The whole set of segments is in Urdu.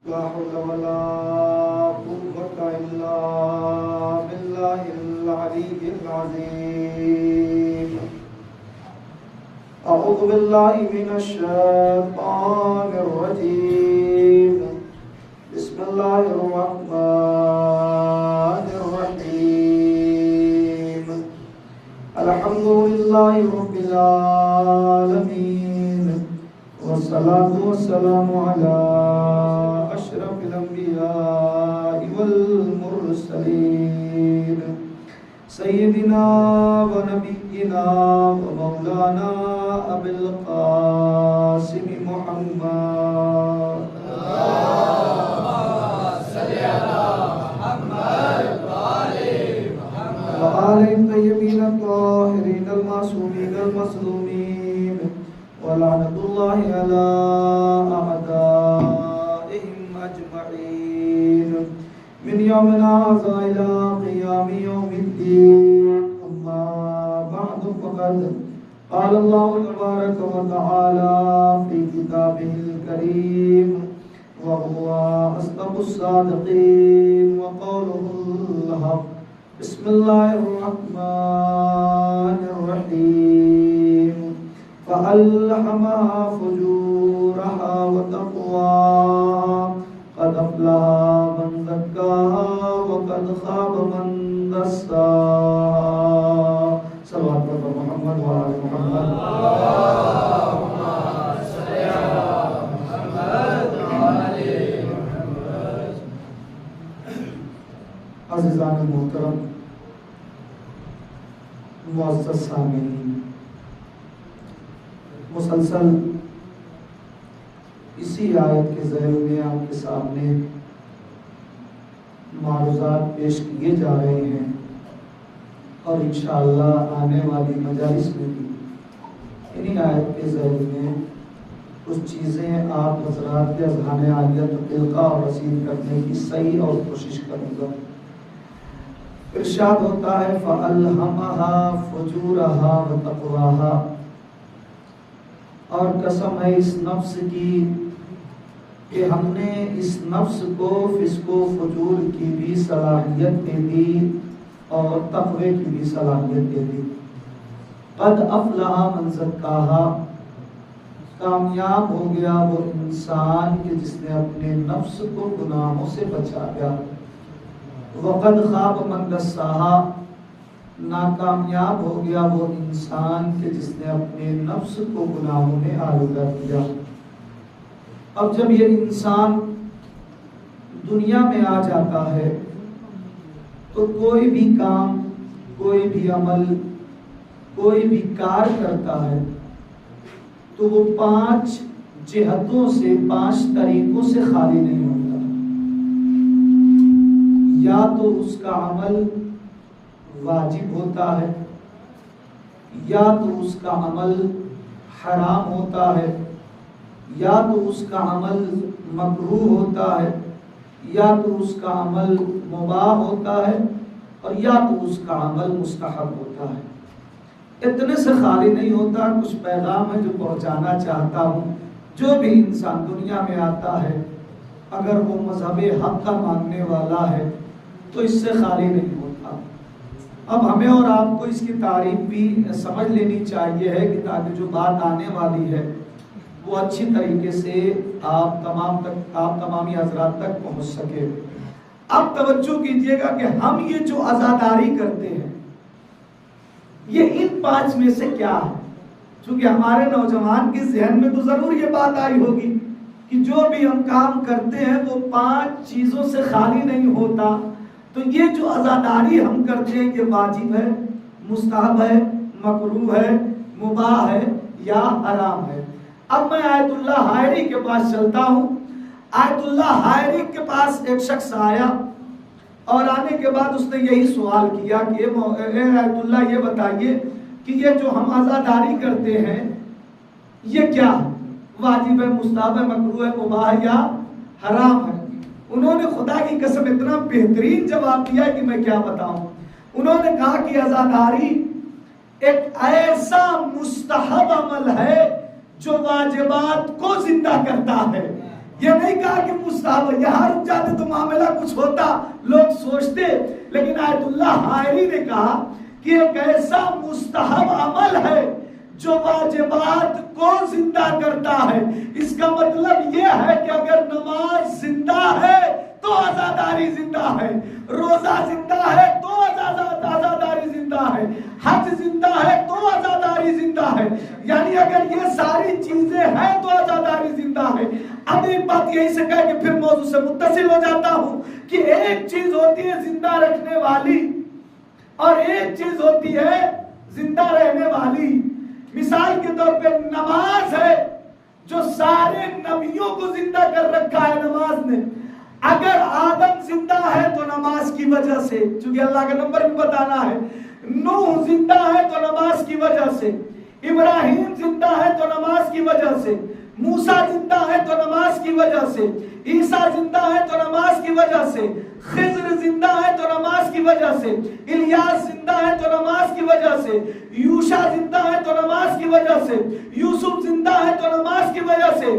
لا حول ولا قوة إلا بالله العلي العظيم. أعوذ بالله من الشيطان الرجيم. بسم الله الرحمن الرحيم. الحمد لله رب العالمين، والصلاة والسلام على أشرف الأنبياء والمرسلين سيدنا ونبينا ومولانا أبي القاسم محمد وآل الطيبين الطاهرين المعصومين المظلومين، ولعنة الله على أعدائهم أجمعين من يومنا هذا إلى قيام يوم الدين. أما بعد، فقد قال الله تبارك وتعالى في كتابه الكريم، وهو أصدق الصادقين وقوله الحق. بسم الله الرحمن الرحيم. فألهمها فجورها وتقواها، قد أفلح من زكاها وقد خاب من دساها. صلوات محمد وآل محمد. اللهم صل على محمد وآل محمد. عزیزان محترم، معزز سامعین، مسلسل اسی آیت کے ذیل میں آپ کے سامنے معروضات پیش کیے جا رہے ہیں، اور انشاءاللہ آنے والی مجالس میں بھی انہی آیت کے ذیل میں کچھ چیزیں آپ حضرات کے اذہان عالیہ تلقا اور رسید کرنے کی صحیح اور کوشش کروں گا۔ ارشاد ہوتا ہے فَأَلْهَمَهَا فُجُورَهَا وَتَقْوَاهَا، اور قسم ہے اس نفس کی کہ ہم نے اس نفس کو فسق و فجور کی بھی صلاحیت دے دی اور تقوی کی بھی صلاحیت دے دی۔ قد افلح من زکاہا، کامیاب ہو گیا وہ انسان کہ جس نے اپنے نفس کو گناہوں سے بچایا۔ وقد خاب من دساہا، ناکامیاب ہو گیا وہ انسان کہ جس نے اپنے نفس کو گناہوں نے آلودہ کیا۔ اب جب یہ انسان دنیا میں آ جاتا ہے تو کوئی بھی کام، کوئی بھی عمل، کوئی بھی کار کرتا ہے تو وہ 5 جہتوں سے، 5 طریقوں سے خالی نہیں ہوتا۔ یا تو اس کا عمل واجب ہوتا ہے، یا تو اس کا عمل حرام ہوتا ہے، یا تو اس کا عمل مکروہ ہوتا ہے، یا تو اس کا عمل مباح ہوتا ہے، اور یا تو اس کا عمل مستحب ہوتا ہے۔ اتنے سے خالی نہیں ہوتا۔ کچھ پیغام ہے جو پہنچانا چاہتا ہوں۔ جو بھی انسان دنیا میں آتا ہے اگر وہ مذہب حق کا ماننے والا ہے تو اس سے خالی نہیں ہوتا۔ اب ہمیں اور آپ کو اس کی تعریف بھی سمجھ لینی چاہیے ہے کہ تاکہ جو بات آنے والی ہے وہ اچھی طریقے سے آپ تمامی حضرات تک پہنچ سکے۔ اب توجہ کیجئے گا کہ ہم یہ جو عزاداری کرتے ہیں یہ ان 5 میں سے کیا ہے؟ چونکہ ہمارے نوجوان کے ذہن میں تو ضرور یہ بات آئی ہوگی کہ جو بھی ہم کام کرتے ہیں وہ 5 چیزوں سے خالی نہیں ہوتا۔ تو یہ جو عزاداری ہم کرتے ہیں یہ واجب ہے، مستحب ہے، مکروہ ہے، مباح ہے یا حرام ہے۔ اب میں آیت اللہ حائری کے پاس چلتا ہوں۔ آیت اللہ حائری کے پاس ایک شخص آیا اور آنے کے بعد اس نے یہی سوال کیا کہ اے آیت اللہ یہ بتائیے کہ یہ جو ہم عزاداری کرتے ہیں یہ کیا ہے؟ واجب ہے، مستحب ہے، مکروہ ہے، مباح ہے یا حرام ہے؟ انہوں نے خدا کی قسم اتنا بہترین جواب دیا کہ میں کیا بتاؤں۔ انہوں نے کہا کہ عزاداری ایک ایسا مستحب عمل ہے جو واجبات کو زندہ کرتا ہے، یہ نہیں کہا کہ مستحب ہے، یہاں رک جاتے تو معاملہ کچھ ہوتا، لوگ سوچتے، لیکن آیت اللہ حائری نے کہا کہ ایک ایسا مستحب عمل ہے جو واجبات کو زندہ کرتا ہے۔ اس کا مطلب یہ ہے کہ اگر نماز زندہ ہے تو عزاداری زندہ ہے، روزہ زندہ ہے تو عزاداری زندہ ہے، حج زندہ ہے تو عزاداری زندہ ہے، یعنی اگر یہ ساری چیزیں ہیں تو عزاداری زندہ ہے۔ اب ایک بات یہی سے کہہ کہ پھر موضوع سے متصل ہو جاتا ہوں کہ ایک چیز ہوتی ہے زندہ رکھنے والی اور ایک چیز ہوتی ہے زندہ رہنے والی۔ مثال کے طور پہ نماز ہے جو سارے نبیوں کو زندہ کر رکھا ہے نماز نے۔ اگر آدم زندہ ہے تو نماز کی وجہ سے، چونکہ اللہ کا نمبر بھی بتانا ہے، نوح زندہ ہے تو نماز کی وجہ سے، ابراہیم زندہ ہے تو نماز کی وجہ سے، موسیٰ زندہ ہے تو نماز کی وجہ سے، عیسیٰ زندہ ہے تو نماز کی وجہ سے، خضر زندہ ہے تو نماز کی وجہ سے، الیاس زندہ ہے تو نماز کی وجہ سے، یوشع زندہ ہے تو نماز کی وجہ سے، یوسف زندہ ہے تو نماز کی وجہ سے،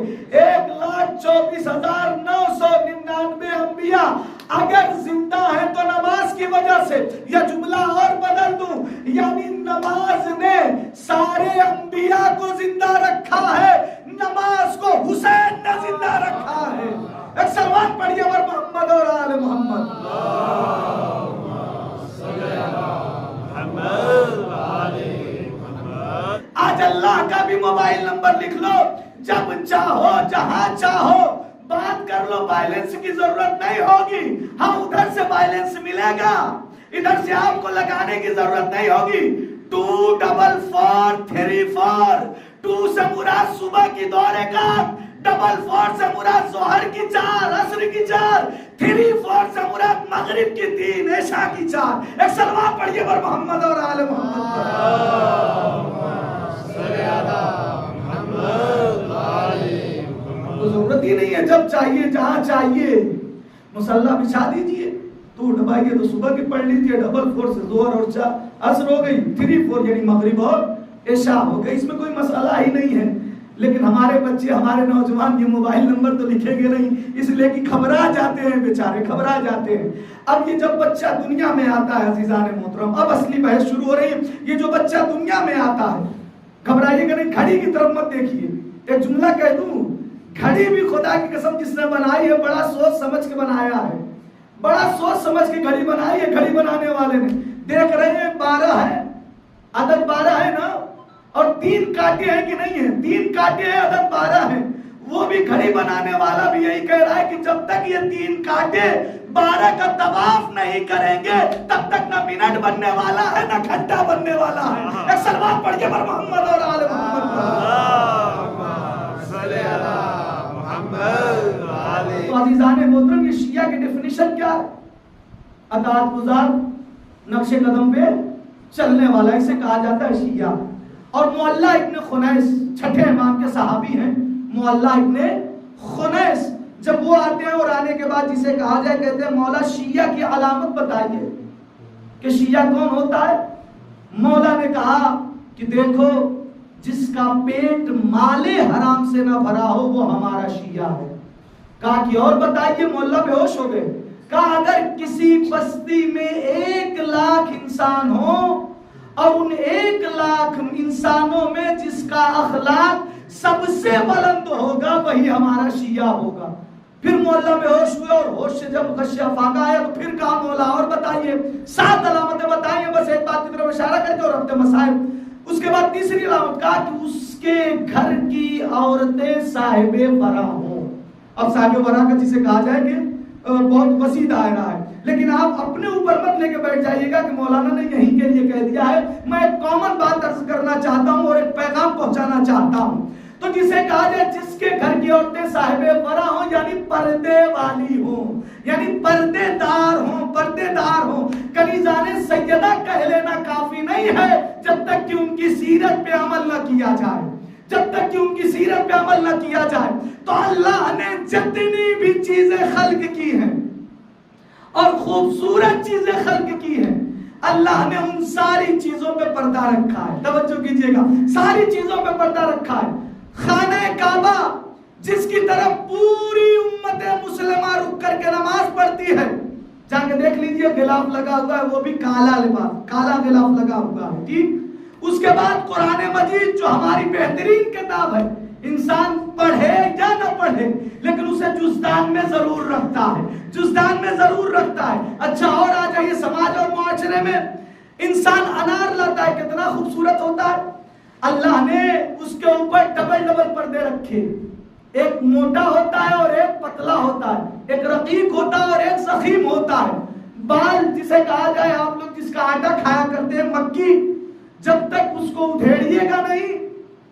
1,24,999 انبیاء اگر زندہ ہے تو نماز کی وجہ سے۔ یا جملہ اور بدل دوں، یعنی نماز نے سارے انبیاء کو زندہ رکھا ہے، نماز کو حسین نے زندہ رکھا ہے۔ ایک سلوات پڑھیے اور محمد اور آل محمد۔ آج اللہ کا بھی موبائل نمبر لکھ لو، جب چاہو جہاں چاہو بات کر لو، بیلنس کی ضرورت نہیں ہوگی۔ ہاں ادھر سے بیلنس ملے گا، ادھر سے آپ کو لگانے کی ضرورت نہیں ہوگی۔ 24434 2 سے مراد صبح کی 2 رکعت، 44 سے مراد ظہر کی 4، عصر کی 4، 34 سے مراد مغرب کی 3، عشاء کی 4۔ ایک سلوات پڑھیے پر محمد اور آل محمد۔ تو ضرورت ہی نہیں ہے، جب چاہیے جہاں چاہیے مصلی بچھا دیجئے، تو ڈبائیے تو صبح کی پڑھ لیجئے، 44 سے ظہر اور عصر ہو گئی، 34 یعنی مغرب اور عشاء ہو گئی، اس میں کوئی مسئلہ ہی نہیں ہے۔ لیکن ہمارے بچے، ہمارے نوجوان یہ موبائل نمبر تو لکھیں گے نہیں، اس لیے کہ گھبرا جاتے ہیں بیچارے، گھبرا جاتے ہیں۔ اب یہ جب بچہ دنیا میں آتا ہے عزیزان محترم، اب اصلی بحث شروع ہو رہی ہے، یہ جو بچہ دنیا میں آتا ہے، گھبرائیے گا نہیں، گھڑی کی طرف مت دیکھیے۔ ایک جملہ کہہ دوں، گھڑی بھی خدا کی قسم جس نے بنائی ہے بڑا سوچ سمجھ کے بنایا ہے، بڑا سوچ سمجھ کے گھڑی بنائی ہے گھڑی بنانے والے نے۔ دیکھ رہے ہیں 12 ہے، عدد 12 ہے نا، اور 3 کانٹے ہیں کہ نہیں ہیں، 3 کانٹے ہیں، عدد 12 ہے۔ وہ بھی گھڑی بنانے والا بھی یہی کہہ رہا ہے کہ جب تک یہ 3 کانٹے 12 کا طواف نہیں کریں گے تب تک نہ منٹ بننے والا ہے نہ گھنٹہ بننے والا ہے۔ ایک سلوات پڑھ کے پر محمد اور آل محمد۔ تو عزیزان محترم، یہ شیعہ کی ڈیفینیشن کیا ہے؟ اطاعت گزار، نقش قدم پہ چلنے والا، اسے کہا جاتا ہے شیعہ۔ اور معلّہ ابن خنیس 6 امام کے صحابی ہیں، معلّہ ابن خنیس، جب وہ آتے ہیں اور آنے کے بعد جسے کہا جائے کہتے ہیں مولا شیعہ کی علامت بتائیے کہ شیعہ کون ہوتا ہے۔ مولا نے کہا کہ دیکھو جس کا پیٹ مال حرام سے نہ بھرا ہو وہ ہمارا شیعہ ہے۔ کہا کہ اور بتائیے، مولا بے ہوش ہو گئے۔ کہا اگر کسی بستی میں 1,00,000 انسان ہو اور ان 1,00,000 انسانوں میں جس کا اخلاق سب سے بلند ہوگا وہی ہمارا شیعہ ہوگا۔ پھر مولا بے ہوش ہوئے اور ہوش سے جب غشیہ فاقہ آیا تو پھر کہا مولا اور بتائیے، 7 علامتیں بتائیے، بس ایک بات کی طرف اشارہ کر کے اور اپنے مسائل۔ اس کے بعد تیسری علامت کہا کہ اس کے گھر کی عورتیں صاحب ورع ہوں۔ اب صاحب ورع کا جسے کہا جائے کہ بہت وسیع دائرہ ہے، لیکن آپ اپنے اوپر مت لے کے بیٹھ جائیے گا کہ مولانا نے یہیں کے لیے کہہ دیا ہے۔ میں ایک کامن بات عرض کرنا چاہتا ہوں اور ایک پیغام پہنچانا چاہتا ہوں۔ تو جسے کہا جائے جس کے گھر کی عورتیں صاحب ورع ہوں، یعنی پردے والی ہوں، یعنی پردے دار ہوں، پردے دار ہوں۔ کنیزان سیدہ کہہ لینا کافی نہیں ہے جب تک کہ ان کی سیرت پہ عمل نہ کیا جائے، جب تک کہ ان کی سیرت پہ عمل نہ کیا جائے۔ تو اللہ نے جتنی بھی چیزیں خلق کی ہیں اور خوبصورت چیزیں خلق کی ہیں، اللہ نے ان ساری چیزوں پہ پردہ رکھا ہے۔ توجہ کیجئے گا، ساری چیزوں پہ پردہ رکھا ہے۔ خانہ کعبہ جس کی طرف پوری امت مسلمہ رک کر کے نماز پڑھتی ہے، جا کے دیکھ لیجئے غلاف لگا ہوا ہے، وہ بھی کالا لباس، کالا غلاف لگا ہوا ہے، ٹھیک۔ اس کے بعد قرآن مجید جو ہماری بہترین کتاب ہے، انسان پڑھے یا نہ پڑھے لیکن اسے جزدان میں ضرور رکھتا ہے، جزدان میں ضرور رکھتا ہے۔ اچھا اور آ جائیے سماج اور معاشرے میں، انسان انار لاتا ہے، کتنا خوبصورت ہوتا ہے، اللہ نے اس کے اوپر ڈبل ڈبل پردے رکھے، ایک موٹا ہوتا ہے اور ایک پتلا ہوتا ہے، ایک رقیق ہوتا ہے اور ایک ضخیم ہوتا ہے۔ بال جسے کہا جائے، آپ لوگ جس کا آٹا کھایا کرتے ہیں مکی، جب تک اس کو ادھیڑیے گا نہیں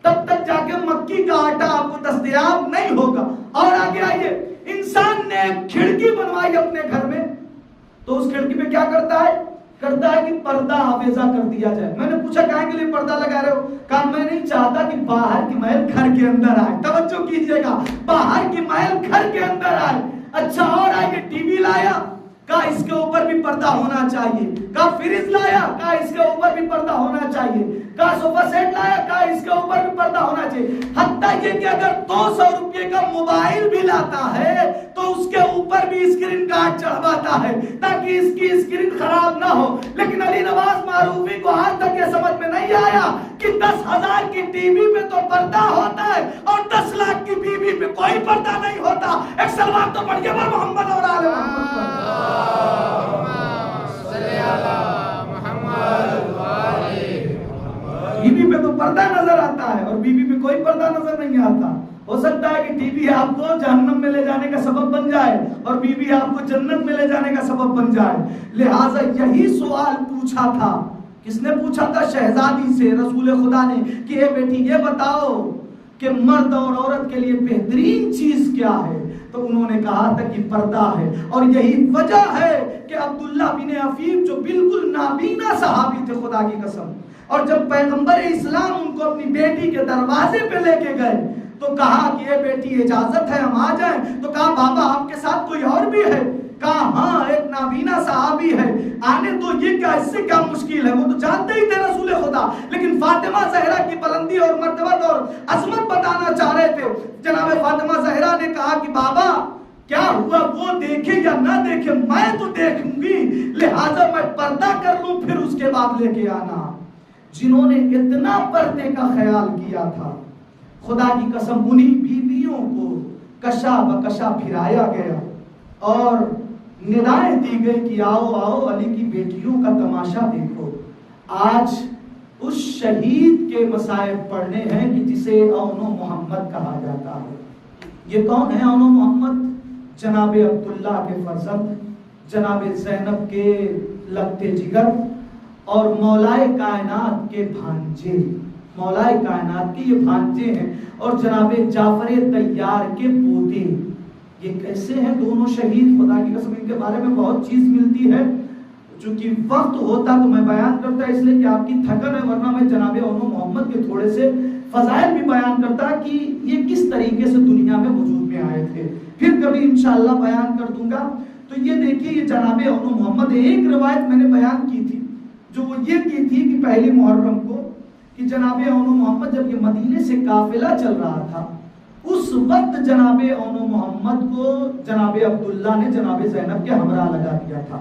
تب تک جا کے مکی کا آٹا آپ کو دستیاب نہیں ہوگا۔ اور آگے آئیے، انسان نے ایک کھڑکی بنوائی اپنے گھر میں، تو اس کھڑکی پہ کیا کرتا ہے کہ پردہ آویزہ کر دیا جائے۔ میں نے پوچھا کہاں کے لیے پردہ لگا رہے ہو؟ کہا میں نہیں چاہتا کہ باہر کی محل گھر کے اندر آئے۔ توجہ کیجئے گا، باہر کی محل گھر کے اندر آئے۔ اچھا اور آئیے، ٹی وی لایا، کہا اس کے اوپر بھی پردہ ہونا چاہیے۔ کہا فریج لایا، کہا اس کے اوپر بھی پردہ ہونا چاہیے۔ کہا صوفہ سیٹ لایا، کہا اس کے اوپر بھی پردہ ہونا چاہیے۔ حتیٰ یہ کہ اگر 200 روپے کا موبائل بھی لاتا ہے تو اس کے اوپر بھی اسکرین گارڈ چڑھواتا ہے تاکہ اس کی اسکرین خراب نہ ہو۔ لیکن علی نواز معروفی کو آج تک یہ سمجھ میں نہیں آیا کہ 10,000 کی ٹی وی پہ تو پردہ ہوتا ہے اور 10 لاکھ کی بیوی پہ کوئی پردہ نہیں ہوتا۔ ایک سلوات تو پڑھیے محمد اور آل محمد پر۔ بیوی پہ تو پردہ نظر آتا ہے اور بیوی پہ کوئی پردہ نظر نہیں آتا۔ ہو سکتا ہے کہ ٹی وی آپ کو جہنم میں لے جانے کا سبب بن جائے اور بیوی آپ کو جنت میں لے جانے کا سبب بن جائے۔ لہٰذا یہی سوال پوچھا تھا، کس نے پوچھا تھا؟ شہزادی سے رسول خدا نے کہ اے بیٹی یہ بتاؤ کہ مرد اور عورت کے لیے بہترین چیز کیا ہے؟ تو انہوں نے کہا تھا کہ پردہ ہے، اور یہی وجہ ہے کہ عبداللہ بن عفیف جو بالکل نابینا صحابی تھے خدا کی قسم، اور جب پیغمبر اسلام ان کو اپنی بیٹی کے دروازے پہ لے کے گئے تو کہا کہ اے بیٹی اجازت ہے ہم آ جائیں؟ تو کہا بابا آپ کے ساتھ کوئی اور بھی ہے؟ کہا ہاں ایک نابینا صحابی ہے، آنے تو یہ کیا، اس سے کیا مشکل ہے؟ وہ تو جانتے ہی تھے رسول خدا، لیکن فاطمہ زہرا کی بلندی اور مرتبت اور عظمت بتانا چاہ رہے تھے۔ جناب فاطمہ زہرا نے کہا کہ بابا کیا ہوا، وہ دیکھے یا نہ دیکھے میں تو دیکھوں گی، لہٰذا میں پردہ کر لوں پھر اس کے بعد لے کے آنا۔ جنہوں نے اتنا پردے کا خیال کیا تھا، خدا کی قسم انہی بیویوں کو کشا بکشا پھرایا گیا اور ندائیں دی گئی کہ آؤ آؤ علی کی بیٹیوں کا تماشا دیکھو۔ آج اس شہید کے مصائب پڑھنے ہیں کہ جسے اون و محمد کہا جاتا ہے۔ یہ کون ہے اون و محمد؟ جناب عبداللہ کے فرزند، جناب زینب کے لگتے جگر اور مولائے کائنات کے بھانجے، مولائے کائنات کے یہ بھانجے ہیں، اور جناب جعفر طیار کے پوتے۔ یہ کیسے ہیں دونوں شہید؟ خدا کی قسم ان کے بارے میں بہت چیز ملتی ہے، چونکہ وقت ہوتا تو میں بیان کرتا اس لیے کہ آپ کی تھکن ہے، ورنہ میں جناب اون و محمد کے تھوڑے سے فضائل بھی بیان کرتا کہ یہ کس طریقے سے دنیا میں وجود میں آئے تھے، پھر کبھی انشاءاللہ بیان کر دوں گا۔ تو یہ دیکھیے یہ جناب اون و محمد، ایک روایت میں نے بیان کی تھی جو وہ یہ کی تھی کہ پہلی محرم کو کہ جناب اون و محمد جب یہ مدینے سے قافلہ چل رہا تھا اس وقت جناب اون و محمد کو جناب عبداللہ نے جناب زینب کے ہمراہ لگا دیا تھا۔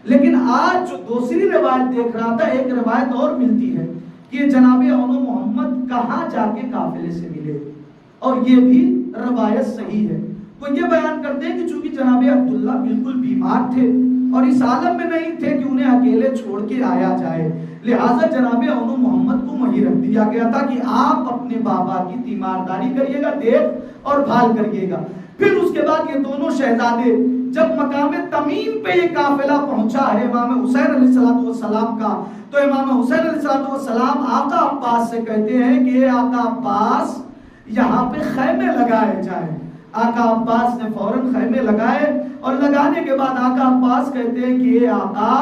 لیکن آج جو دوسری روایت دیکھ رہا تھا، ایک روایت اور ملتی ہے کہ جناب اون و محمد کہاں جا کے قافلے سے ملے، اور یہ بھی روایت صحیح ہے۔ وہ یہ بیان کرتے ہیں کہ چونکہ جناب عبداللہ بالکل بیمار تھے اور اس عالم میں نہیں تھے کہ انہیں اکیلے چھوڑ کے آیا جائے، لہٰذا جناب اون و محمد کو وہیں رکھ دیا گیا تھا کہ آپ اپنے بابا کی تیمارداری کریے گا، دیکھ اور بھال کریے گا۔ پھر اس کے بعد یہ دونوں شہزادے جب مقام تمیم پہ یہ قافلہ پہنچا ہے امام حسین علیہ السلام کا، تو امام حسین علیہ السلام آقا عباس سے کہتے ہیں کہ اے آقا عباس یہاں پہ خیمے لگائے جائیں۔ آقا عباس نے فوراً خیمے لگائے، اور لگانے کے بعد آقا عباس کہتے ہیں کہ اے آقا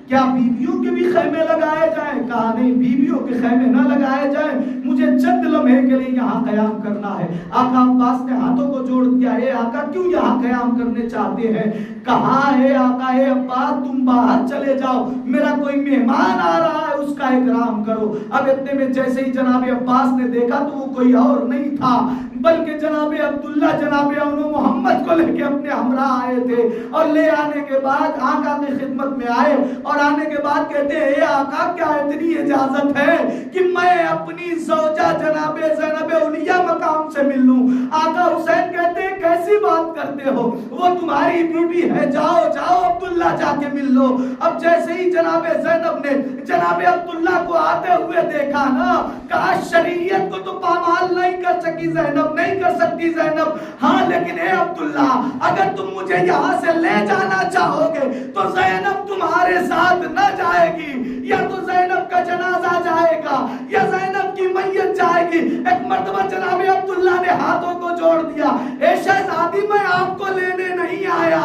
کیا بیویوں کے بھی خیمے لگائے جائیں؟ کہا نہیں، بیویوں کے خیمے نہ لگائے جائیں، مجھے چند لمحے کے لیے یہاں قیام کرنا ہے۔ آقا عباس نے ہاتھوں کو جوڑ دیا، اے آقا کیوں یہاں قیام کرنے چاہتے ہیں؟ کہا اے آقا، اے عباس تم باہر چلے جاؤ، میرا کوئی مہمان آ رہا ہے، اس کا اکرام کرو۔ اب اتنے میں جیسے ہی جناب عباس نے دیکھا تو وہ کوئی اور نہیں تھا بلکہ جناب عبداللہ جناب انو محمد کو لے کے اپنے ہمراہ آئے تھے، اور لے آنے کے بعد آقا کی خدمت میں آئے، اور آنے کے بعد کہتے ہیں اے آقا کیا اتنی اجازت ہے کہ میں اپنی زوجہ جناب زینب علیہ مقام سے مل لوں؟ آقا حسین کہتے ہیں کیسی بات کرتے ہو، وہ تمہاری بیوی ہے، جاؤ جاؤ عبداللہ جا کے مل لو۔ اب جیسے ہی جناب زینب نے جناب عبداللہ کو آتے ہوئے دیکھا نا، کہا شریعت کو تو پامال نہیں کر سکی زینب، نہیں کر سکتی زینب، ہاں لیکن اے عبداللہ اگر تم مجھے یہاں سے لے جانا چاہو گے تو زینب تمہارے ساتھ نہ جائے گی، یا تو زینب کا جنازہ جائے گا یا زینب کی میت جائے گی۔ ایک مرتبہ جناب عبداللہ نے ہاتھوں کو جوڑ دیا، اے شہزادی میں آپ کو لینے نہیں آیا،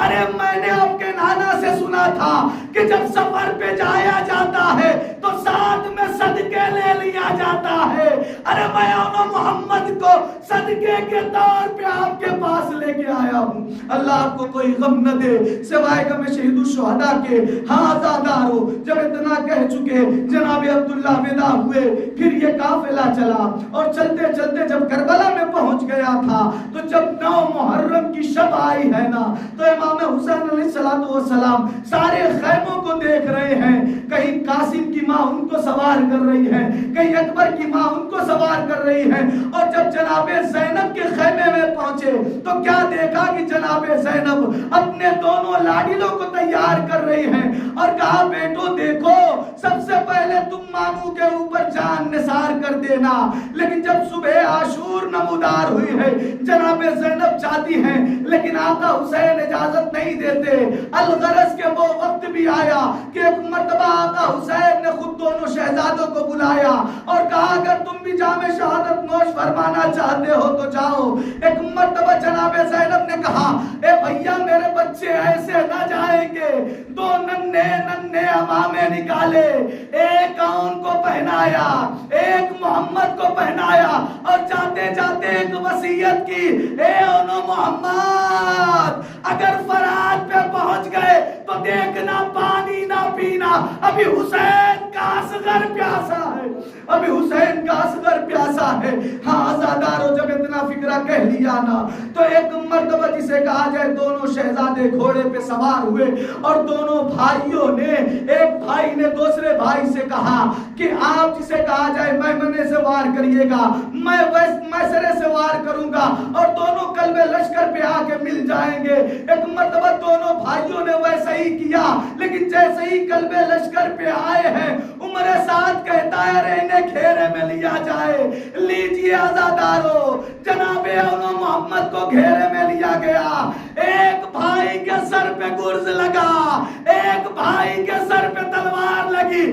ارے میں نے آپ کے نانا سے سنا تھا کہ جب سفر پہ جایا جاتا ہے تو ساتھ میں صدقے لے لیا جاتا ہے، ارے میں انو محمد کو صدقے کے طور پہ آپ کے پاس لے کے آیا ہوں۔ اللہ آپ کو کوئی غم نہ دے سوائے غم شہید الشہداء کے۔ ہاں آزادارو، جب اتنا کہہ چکے جناب عبداللہ ودا ہوئے، پھر یہ قافلہ چلا، اور چلتے چلتے جب کربلا میں پہنچ گیا تھا تو جب 9 محرم کی شب آئی ہے نا، تو امام حسین علیہ السلام سارے خیموں کو دیکھ رہے ہیں، کہیں قاسم کی ماں ان کو سوار کر رہی ہے، کہیں اکبر کی ماں ان کو سوار کر رہی ہے، اور جب جناب زینب کے خیمے میں پہنچے تو کیا دیکھا کہ جناب زینب اپنے دونوں لاڈلوں کو تیار کر رہی ہیں، اور کہا بیٹو دیکھو سب سے پہلے تم ماموں کے اوپر جان نثار کر دینا، لیکن جب صبح عاشور نمودار ہوئی ہے جناب زینب چاہتی ہیں لیکن آقا حسین اجازت نہیں دیتے۔ الغرض کے وہ وقت بھی آیا کہ ایک مرتبہ آقا حسین نے خود دونوں شہزادوں کو بلایا اور کہا اگر تم بھی جام شہادت نوش فرمانا چاہتے ہو تو جاؤ۔ ایک مرتبہ جناب زینب نے کہا اے بھیا میرے بچے ایسے نہ جائیں گے، 2 ننھے ننھے امامے نکالے، ایک ان کو پہنایا، ایک محمد کو پہنایا، اور جاتے جاتے ایک وصیت کی، اے انو محمد اگر فرات پہ پہنچ گئے تو دیکھنا پانی نہ پینا، ابھی حسین کا اصغر پیاسا ہے، ابھی حسین کا اصغر پیاسا ہے۔ ہاں آزادارو، جب اتنا فکرہ کہہ لیا نا تو ایک مرتبہ جسے کہا جائے دونوں شہزادے گھوڑے پہ سوار ہوئے، اور دونوں بھائیوں نے، ایک بھائی نے دوسرے بھائی سے کہا کہ آپ جسے کہا جائے میمنے سے وار کریے گا، میں سرے سے وار کروں گا، اور دونوں قلب لشکر پہ آ کے مل جائیں گے۔ ایک مرتبہ دونوں بھائیوں نے ویسا ہی کیا، لیکن جیسے ہی قلب لشکر پہ آئے ہیں عمر سعد کہتا ہے رے انہیں گھیرے میں لیا جائے۔ لیجئے آزادارو، جناب انو محمد کو گھیرے میں لیا گیا، ایک بھائی کے سر پہ گرز لگا، ایک بھائی کے سر پہ تلوار لگی،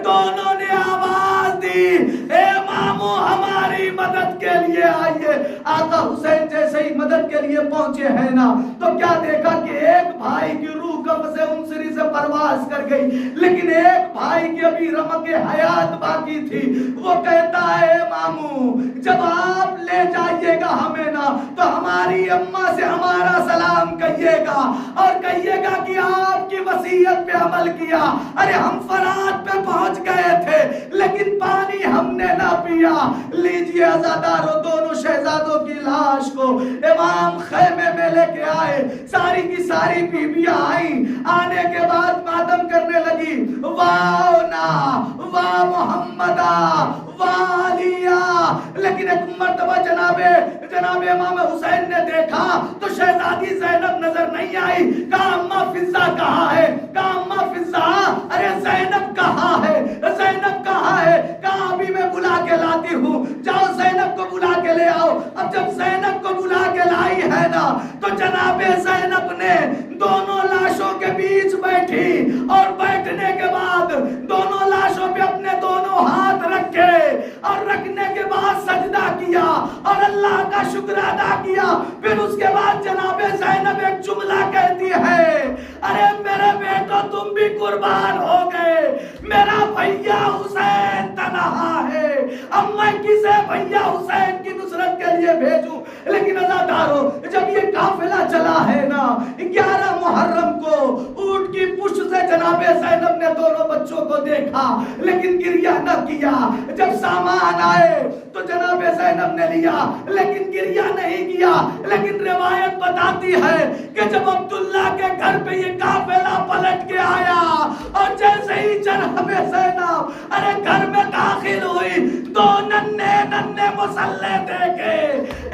دونوں نے آواز دی اے مامو ہماری مدد کے لیے آئیے۔ آقا حسین جیسے ہی مدد کے لیے پہنچے ہیں نا تو کیا دیکھا کہ ایک بھائی کی روح قبض انصری سے پرواز کر گئی، لیکن ایک بھائی کی ابھی رمق حیات باقی تھی۔ وہ کہتا ہے مامو جب آپ لے جائیے گا ہمیں نا تو ہماری اماں سے ہمارا سلام کہیے گا، اور کہیے گا کہ آپ کی وصیت پہ عمل کیا۔ ارے ہم فرات پہ پہنچ گئے تھے لیکن پانی ہم نے نہ پیا۔ لیجئے آزادارو، دونوں شہزادوں کی لاش کو امام خیمے میں لے کے آئے، ساری کی ساری بیویاں آئیں، آنے کے بعد ماتم کرنے لگی، واہ نا واہ محمدہ واہ علیہ۔ لیکن ایک مرتبہ جناب امام حسین نے دیکھا تو شہزادی زینب نظر نہیں آئی، کہا اماں فضہ کہاں ہے، کہا اماں فضہ، ارے زینب کہاں ہے، زینب کہاں ہے، کہا ابھی میں بلا کے لاتی ہوں، جاؤ زینب کو بلا کے لے آؤ۔ اب جب زینب کو بلا کے لائی ہے نا تو جناب زینب نے دونوں لاشوں کے بیچ بیٹھی، اور بیٹھنے کے بعد دونوں لاشوں پہ اپنے دونوں ہاتھ رکھے، اور رکھنے کے بعد سجدہ کیا اور اللہ کا شکر ادا کیا. پھر اس کے بعد جناب زینب ایک جملہ کہتی ہے ارے میرے بیٹو تم بھی قربان ہو گئے, میرا بھیا حسین تنہا ہے, اب میں کسے بھیا حسین کی نصرت کے لیے بھیجوں. لیکن عزادارو جب یہ قافلہ چلا ہے نا 11 محرم کو اونٹ کی پشت سے جناب زینب نے دونوں بچوں کو دیکھا لیکن گریہ نہ کیا. جب سامان آئے تو جناب زینب نے لیا لیکن گریہ نہیں کیا. لیکن روایت بتاتی ہے کہ جب عبداللہ کے گھر پہ یہ قافلہ پلٹ کے آیا اور جیسے ہی جناب زینب ارے گھر میں داخل ہوئی, 2 ننھے مسلح دیکھے,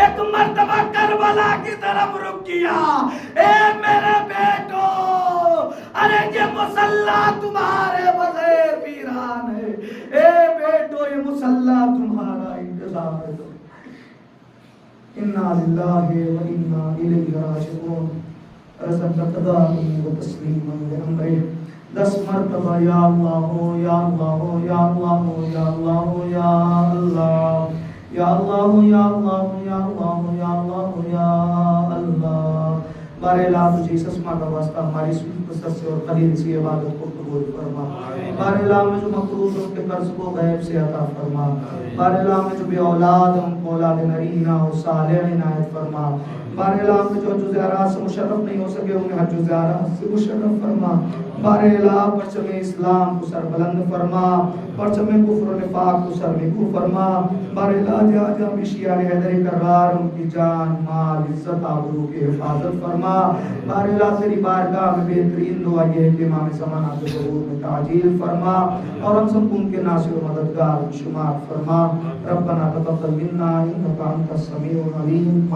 ایک مرتبہ کربلا کی طرف رک کیا. اے میرے بیٹو ارے یہ مسلح تمہارے بغیر ویران ہے, اے بیٹو یہ مسلح تمہارا انتظار ہے. انا للہ و انا الیہ راجعون. رسل قضاء و تسلیما بامرہ 10 مرتبہ یا اللہ یا اللہ یا اللہ یا اللہ یا اللہ یا اللہ یا اللہ یا اللہ یا اللہ یا اللہ. بارے اللہ تجھے اس اسما کا واسطہ ہماری سنت سے اور قلیل سی عبادت کو قبول فرما. بارے اللہ میں جو مقروض ان کے قرض کو غیب سے عطا فرما. بارے اللہ میں جو بے اولاد ان کو اولاد نرینہ و صالح عنایت فرما. بارے اللہ میں جو حج و زیارات سے مشرف نہیں ہو سکے انہیں حج و زیارات سے مشرف فرما. بارے اللہ پرچم اسلام کو سر بلند فرما, پرچم کفر و نفاق کو سر نکو فرما. بارے اللہ جا جا بشیار حیدر کرار ان کی جان مال عزت آبرو کی حفاظت فرما. بارے اللہ تیری بارگاہ میں بہترین دعا یہ ہے کہ امام زمان عبد ظہور میں تعجیل فرما اور ہم سب ان کے ناصر و مددگار شمار فرما. ربنا تقبل منا انک انت السمیع العلیم.